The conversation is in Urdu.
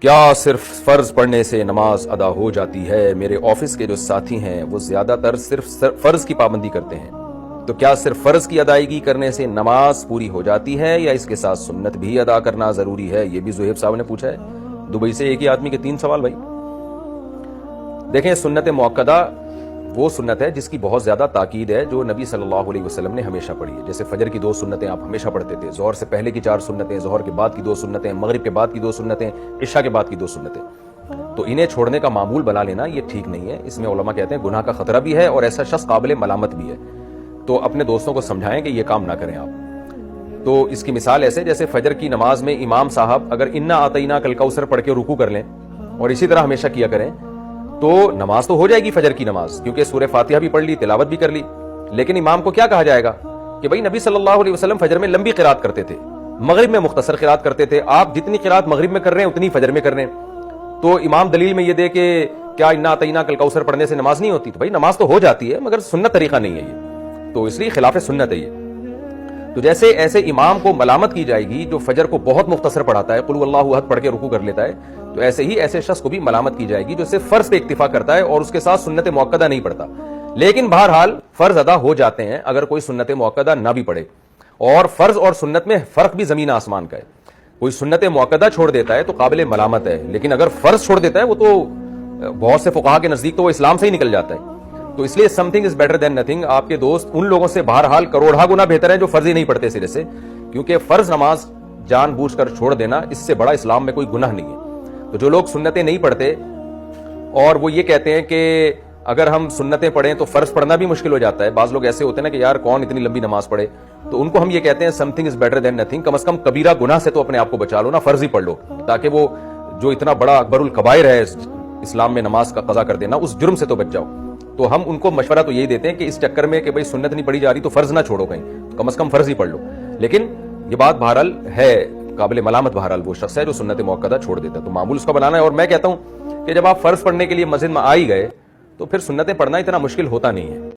کیا صرف فرض پڑھنے سے نماز ادا ہو جاتی ہے؟ میرے آفس کے جو ساتھی ہیں وہ زیادہ تر صرف فرض کی پابندی کرتے ہیں، تو کیا صرف فرض کی ادائیگی کرنے سے نماز پوری ہو جاتی ہے یا اس کے ساتھ سنت بھی ادا کرنا ضروری ہے؟ یہ بھی زہیب صاحب نے پوچھا ہے دبئی سے، ایک ہی آدمی کے 3 سوال بھائی۔ دیکھیں، سنت موقدہ وہ سنت ہے جس کی بہت زیادہ تاکید ہے، جو نبی صلی اللہ علیہ وسلم نے ہمیشہ پڑھی ہے۔ جیسے فجر کی 2 سنتیں آپ ہمیشہ پڑھتے تھے، ظہر سے پہلے کی 4 سنتیں، ظہر کے بعد کی 2 سنتیں، مغرب کے بعد کی 2 سنتیں، عشاء کے بعد کی 2 سنتیں۔ تو انہیں چھوڑنے کا معمول بنا لینا یہ ٹھیک نہیں ہے، اس میں علماء کہتے ہیں گناہ کا خطرہ بھی ہے اور ایسا شخص قابل ملامت بھی ہے۔ تو اپنے دوستوں کو سمجھائیں کہ یہ کام نہ کریں آپ۔ تو اس کی مثال ایسے جیسے فجر کی نماز میں امام صاحب اگر انا اعطیناک الکوثر پڑھ کے رکوع کر لیں اور اسی طرح ہمیشہ کیا کریں تو نماز تو ہو جائے گی فجر کی نماز، کیونکہ سورہ فاتحہ بھی پڑھ لی، تلاوت بھی کر لی۔ لیکن امام کو کیا کہا جائے گا کہ بھائی نبی صلی اللہ علیہ وسلم فجر میں لمبی قرات کرتے تھے، مغرب میں مختصر قرات کرتے تھے، آپ جتنی قرات مغرب میں کر رہے ہیں اتنی فجر میں کر رہے ہیں۔ تو امام دلیل میں یہ دے کہ کیا انا اعطیناک الکوثر پڑھنے سے نماز نہیں ہوتی؟ تو بھائی نماز تو ہو جاتی ہے مگر سنت طریقہ نہیں ہے یہ، تو اس لیے خلاف سنت ہے یہ۔ تو جیسے ایسے امام کو ملامت کی جائے گی جو فجر کو بہت مختصر پڑھاتا ہے، قل هو اللہ احد پڑھ کے رکوع کر لیتا ہے، تو ایسے ہی ایسے شخص کو بھی ملامت کی جائے گی جو صرف فرض پہ اکتفا کرتا ہے اور اس کے ساتھ سنت موقدہ نہیں پڑھتا۔ لیکن بہرحال فرض ادا ہو جاتے ہیں اگر کوئی سنت موقدہ نہ بھی پڑھے، اور فرض اور سنت میں فرق بھی زمین آسمان کا ہے۔ کوئی سنت موقدہ چھوڑ دیتا ہے تو قابل ملامت ہے، لیکن اگر فرض چھوڑ دیتا ہے وہ تو بہت سے فقہا کے نزدیک تو وہ اسلام سے ہی نکل جاتا ہے۔ تو اس لیے some thing is better than nothing. آپ کے دوست ان لوگوں سے بہرحال کروڑا گنا بہتر ہیں جو فرض ہی نہیں پڑھتے سرے سے، کیونکہ فرض نماز جان بوجھ کر چھوڑ دینا اس سے بڑا اسلام میں کوئی گناہ نہیں ہے۔ تو جو لوگ سنتیں نہیں پڑھتے اور وہ یہ کہتے ہیں کہ اگر ہم سنتیں پڑھیں تو فرض پڑھنا بھی مشکل ہو جاتا ہے، بعض لوگ ایسے ہوتے ہیں نا کہ یار کون اتنی لمبی نماز پڑھے، تو ان کو ہم یہ کہتے ہیں something is better than nothing. کم از کم کبیرہ گناہ سے تو اپنے آپ کو بچا لو نا، فرض ہی پڑھ لو، تاکہ وہ جو اتنا بڑا اکبر الکبائر ہے اسلام میں نماز کا قضا کر دینا، اس جرم سے تو بچ جاؤ۔ تو ہم ان کو مشورہ تو یہی دیتے ہیں کہ اس چکر میں کہ بھائی سنت نہیں پڑھی جا رہی تو فرض نہ چھوڑو کہیں، کم از کم فرض ہی پڑھ لو۔ لیکن یہ بات بہرحال ہے، قابل ملامت بہرحال وہ شخص ہے جو سنت موقدہ چھوڑ دیتا ہے، تو معمول اس کا بنانا ہے۔ اور میں کہتا ہوں کہ جب آپ فرض پڑھنے کے لیے مسجد میں آ ہی گئے تو پھر سنتیں پڑھنا اتنا مشکل ہوتا نہیں ہے۔